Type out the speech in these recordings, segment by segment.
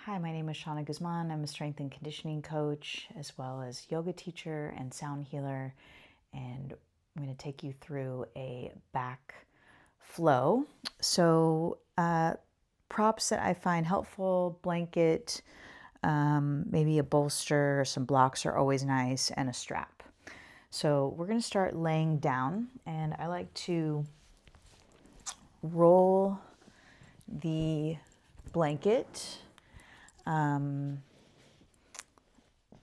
Hi, my name is Shauna Guzman. I'm a strength and conditioning coach, as well as yoga teacher and sound healer. And I'm going to take you through a back flow. So, props that I find helpful: blanket, maybe a bolster, or some blocks are always nice, and a strap. So, we're going to start laying down, and I like to roll the blanket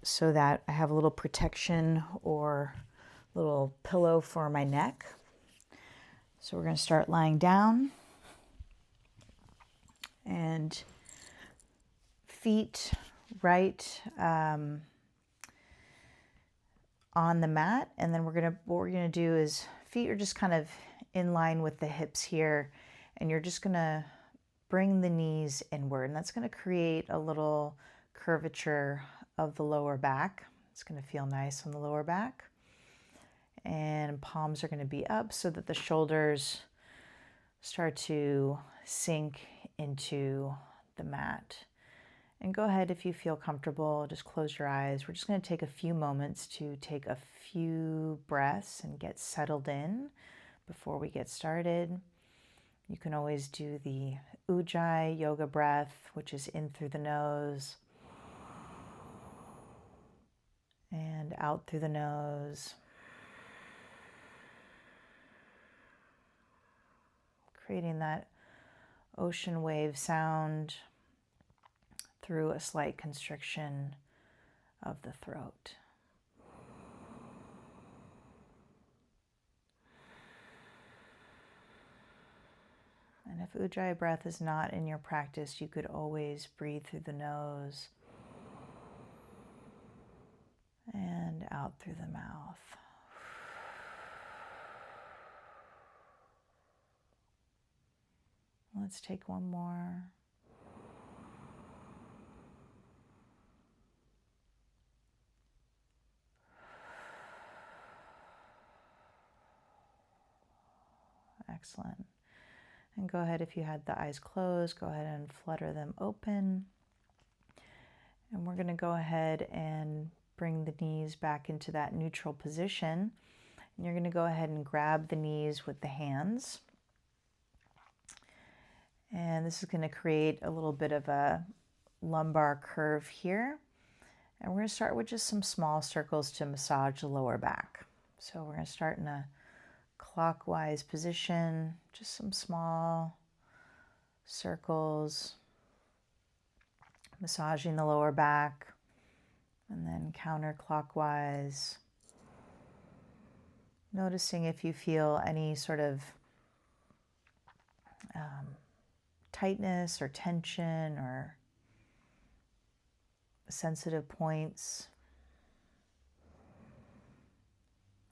so that I have a little protection or little pillow for my neck. So we're going to start lying down, and feet right on the mat. And then what we're gonna do is feet are just kind of in line with the hips here, and you're just gonna bring the knees inward, and that's gonna create a little curvature of the lower back. It's gonna feel nice on the lower back. And palms are going to be up so that the shoulders start to sink into the mat. And go ahead, if you feel comfortable, just close your eyes. We're just going to take a few moments to take a few breaths and get settled in before we get started. You can always do the Ujjayi yoga breath, which is in through the nose and out through the nose, creating that ocean wave sound through a slight constriction of the throat. And if Ujjayi breath is not in your practice, you could always breathe through the nose and out through the mouth. Let's take one more. Excellent. And go ahead, if you had the eyes closed, go ahead and flutter them open. And we're going to go ahead and bring the knees back into that neutral position. And you're going to go ahead and grab the knees with the hands. And this is going to create a little bit of a lumbar curve here. And we're going to start with just some small circles to massage the lower back. So we're going to start in a clockwise position, just some small circles, massaging the lower back, and then counterclockwise. Noticing if you feel any sort of tightness or tension or sensitive points.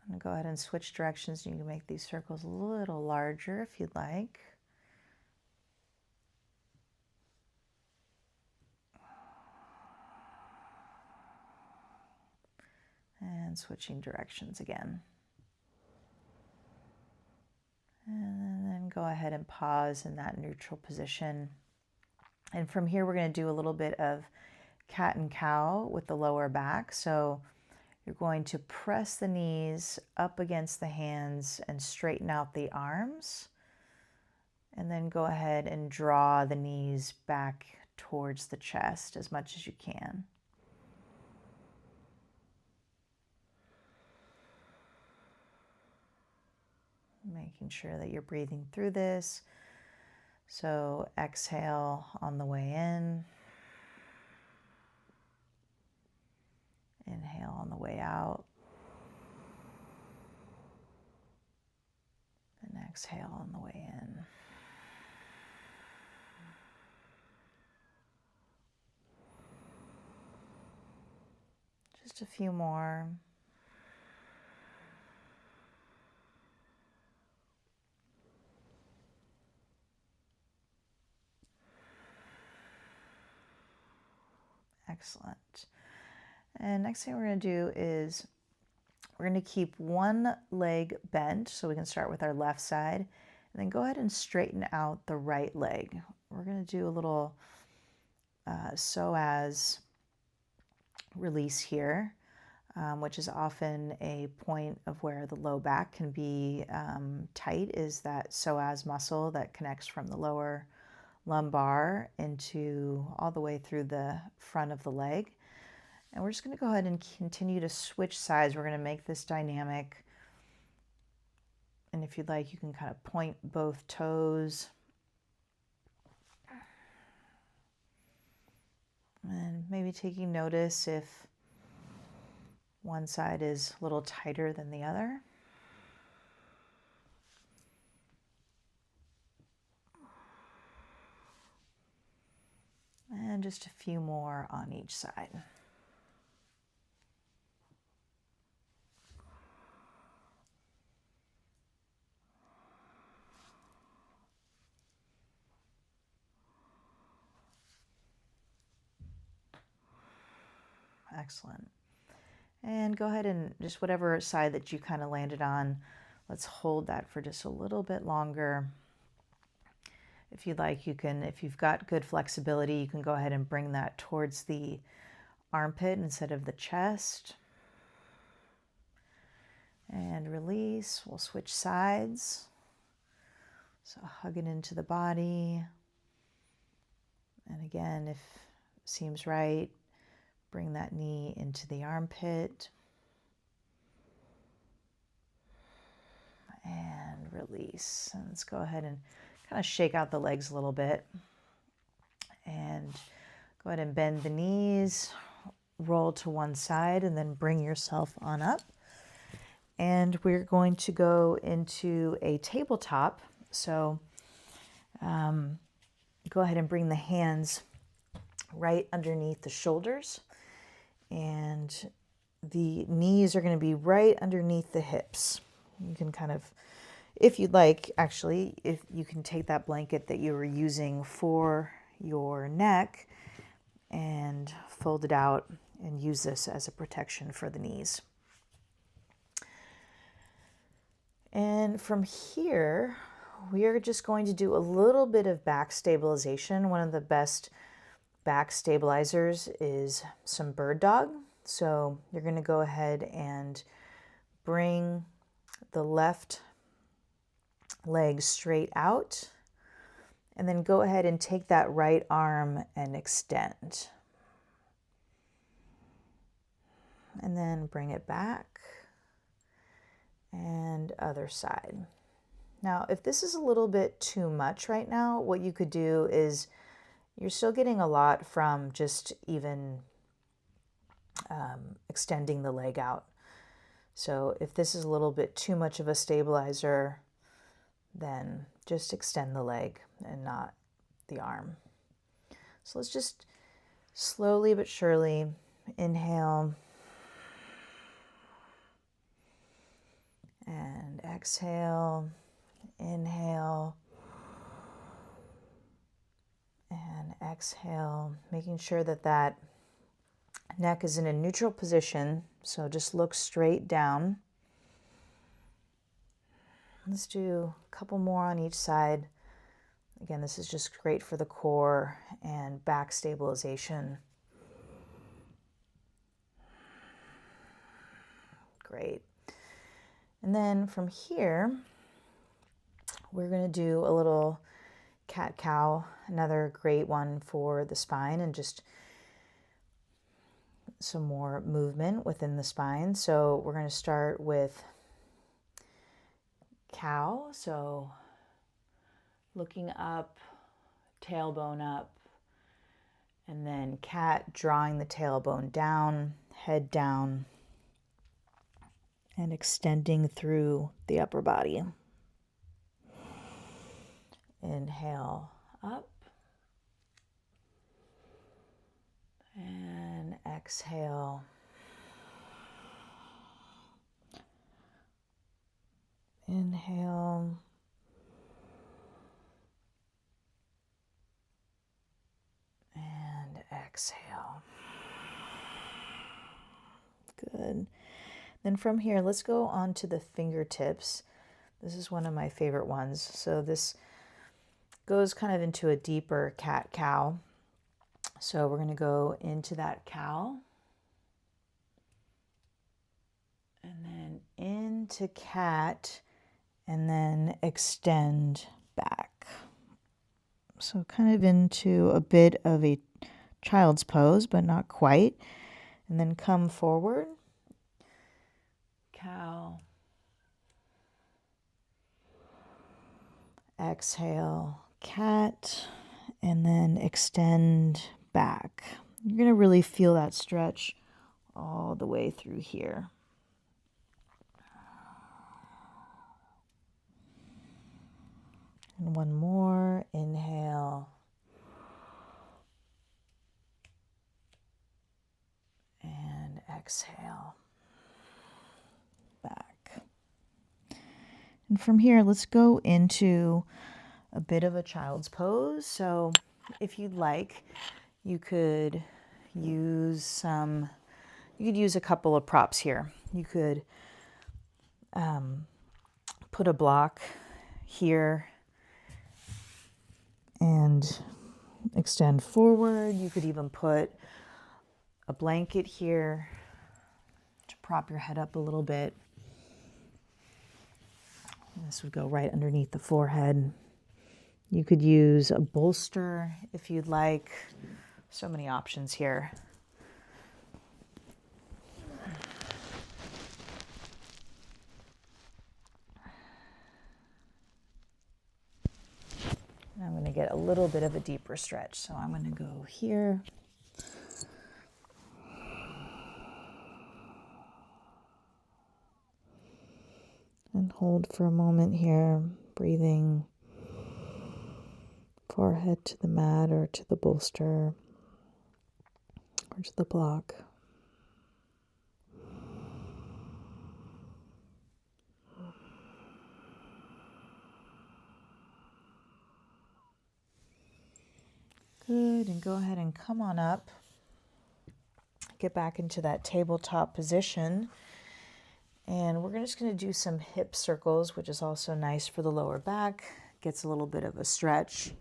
I'm going to go ahead and switch directions. You can make these circles a little larger if you'd like. And switching directions again. And then go ahead and pause in that neutral position. And from here, we're going to do a little bit of cat and cow with the lower back. So you're going to press the knees up against the hands and straighten out the arms. And then go ahead and draw the knees back towards the chest as much as you can. Making sure that you're breathing through this. So exhale on the way in. Inhale on the way out. And exhale on the way in. Just a few more. Excellent. And next thing we're going to do is we're going to keep one leg bent, so we can start with our left side, and then go ahead and straighten out the right leg. We're going to do a little psoas release here, which is often a point of where the low back can be tight, is that psoas muscle that connects from the lower lumbar into all the way through the front of the leg. And we're just going to go ahead and continue to switch sides. We're going to make this dynamic. And if you'd like, you can kind of point both toes. And maybe taking notice if one side is a little tighter than the other. And just a few more on each side. Excellent. And go ahead and just whatever side that you kind of landed on, let's hold that for just a little bit longer. If you'd like, you can, if you've got good flexibility, you can go ahead and bring that towards the armpit instead of the chest. And release. We'll switch sides. So hug it into the body. And again, if it seems right, bring that knee into the armpit. And release. And let's go ahead and kind of shake out the legs a little bit. And go ahead and bend the knees, roll to one side, and then bring yourself on up. And we're going to go into a tabletop. So go ahead and bring the hands right underneath the shoulders. And the knees are going to be right underneath the hips. You can kind of, if you'd like, actually, if you can take that blanket that you were using for your neck and fold it out and use this as a protection for the knees. And from here, we are just going to do a little bit of back stabilization. One of the best back stabilizers is some bird dog. So you're going to go ahead and bring the left leg straight out, and then go ahead and take that right arm and extend. And then bring it back, and other side. Now, if this is a little bit too much right now, what you could do is, you're still getting a lot from just even extending the leg out. So if this is a little bit too much of a stabilizer, then just extend the leg and not the arm. So let's just slowly but surely inhale and exhale, inhale and exhale, making sure that that neck is in a neutral position. So just look straight down. Let's do a couple more on each side. Again, this is just great for the core and back stabilization. Great. And then from here, we're going to do a little cat-cow, another great one for the spine, and just some more movement within the spine. So we're going to start with cow. So looking up, tailbone up, and then cat, drawing the tailbone down, head down, and extending through the upper body. Inhale up, and exhale. Inhale. And exhale. Good. Then from here, let's go on to the fingertips. This is one of my favorite ones. So this goes kind of into a deeper cat-cow. So we're going to go into that cow and then into cat and then extend back. So kind of into a bit of a child's pose, but not quite. And then come forward, cow, exhale, cat, and then extend back. You're going to really feel that stretch all the way through here. And one more, inhale. And exhale, back. And from here, let's go into a bit of a child's pose. So if you'd like, you could use a couple of props here. You could put a block here and extend forward. You could even put a blanket here to prop your head up a little bit. This would go right underneath the forehead. You could use a bolster if you'd like. So many options here. I'm going to get a little bit of a deeper stretch. So I'm going to go here. And hold for a moment here, breathing forehead to the mat or to the bolster or to the block. Good, and go ahead and come on up. Get back into that tabletop position. And we're just going to do some hip circles, which is also nice for the lower back. Gets a little bit of a stretch.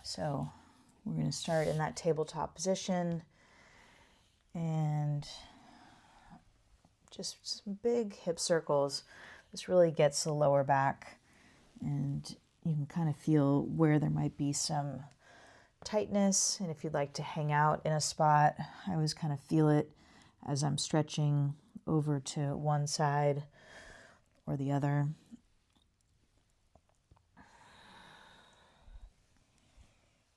So we're going to start in that tabletop position. And just some big hip circles. This really gets the lower back. And you can kind of feel where there might be some tightness. And if you'd like to hang out in a spot, I always kind of feel it as I'm stretching over to one side or the other.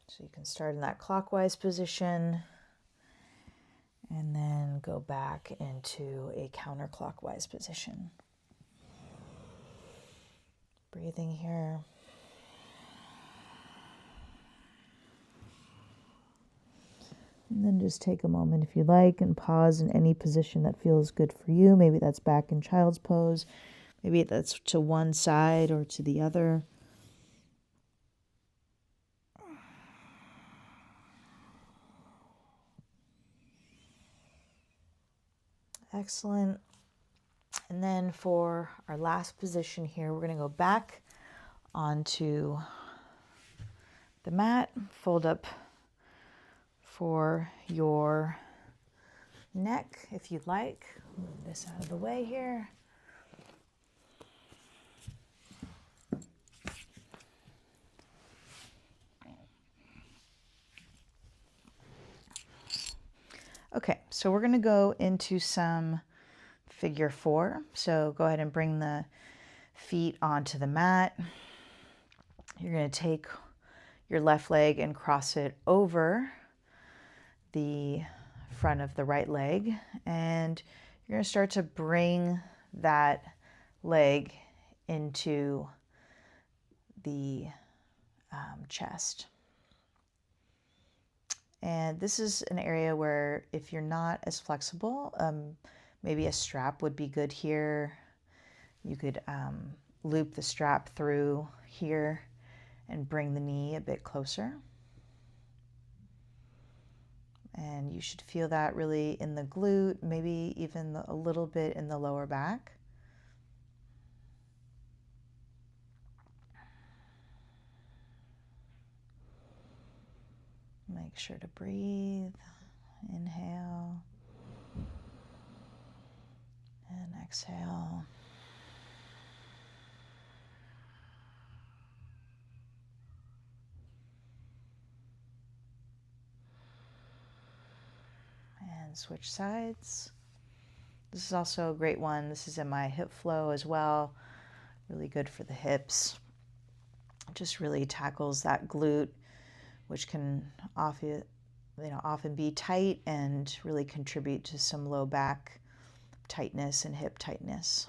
So you can start in that clockwise position and then go back into a counterclockwise position. Breathing here. And then just take a moment if you like and pause in any position that feels good for you. Maybe that's back in child's pose. Maybe that's to one side or to the other. Excellent. And then for our last position here, we're going to go back onto the mat, fold up for your neck if you'd like. Move this out of the way here. Okay, so we're going to go into some figure 4. So go ahead and bring the feet onto the mat. You're going to take your left leg and cross it over the front of the right leg, and you're going to start to bring that leg into the chest. And this is an area where if you're not as flexible, maybe a strap would be good here. You could loop the strap through here and bring the knee a bit closer. And you should feel that really in the glute, maybe even a little bit in the lower back. Make sure to breathe. Inhale and exhale. And switch sides. This is also a great one. This is in my hip flow as well. Really good for the hips. It just really tackles that glute, which can often be tight and really contribute to some low back tightness and hip tightness.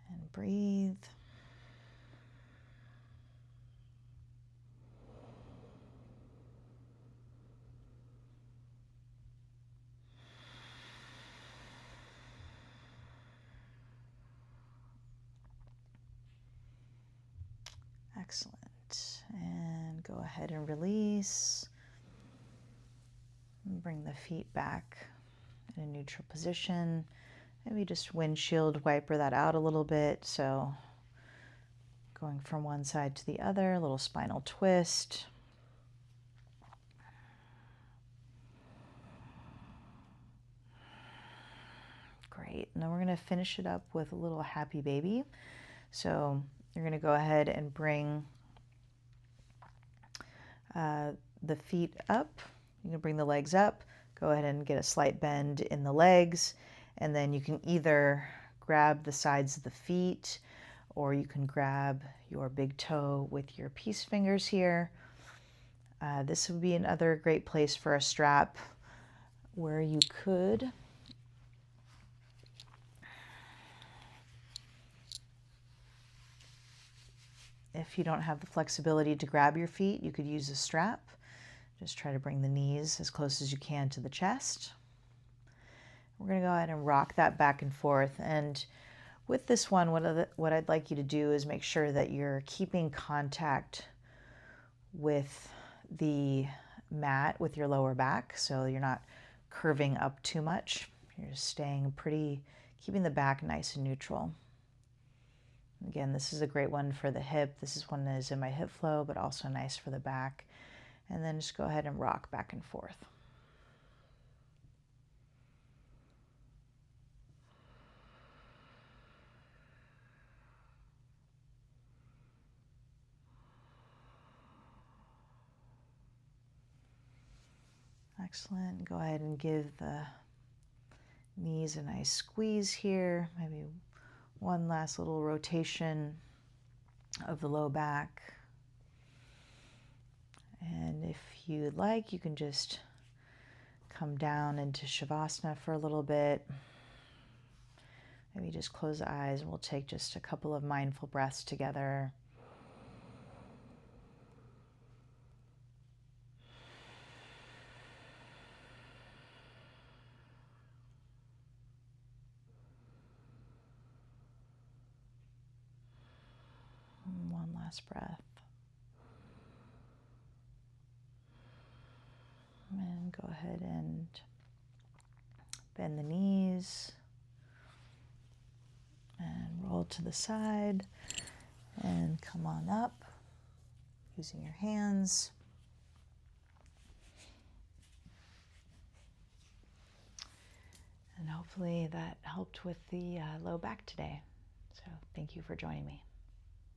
And breathe. Excellent. And go ahead and release. And bring the feet back in a neutral position. Maybe just windshield wiper that out a little bit. So going from one side to the other, a little spinal twist. Great. And then we're going to finish it up with a little happy baby. So you're going to go ahead and bring the feet up. You can bring the legs up. Go ahead and get a slight bend in the legs. And then you can either grab the sides of the feet, or you can grab your big toe with your peace fingers here. This would be another great place for a strap where you could if you don't have the flexibility to grab your feet, you could use a strap. Just try to bring the knees as close as you can to the chest. We're going to go ahead and rock that back and forth. And with this one, what I'd like you to do is make sure that you're keeping contact with the mat with your lower back, so you're not curving up too much. You're just staying keeping the back nice and neutral. Again, this is a great one for the hip. This is one that is in my hip flow, but also nice for the back. And then just go ahead and rock back and forth. Excellent. Go ahead and give the knees a nice squeeze here. Maybe one last little rotation of the low back. And if you'd like, you can just come down into Shavasana for a little bit. Maybe just close the eyes and we'll take just a couple of mindful breaths together. One last breath. And go ahead and bend the knees and roll to the side and come on up using your hands. And hopefully that helped with the low back today. So thank you for joining me.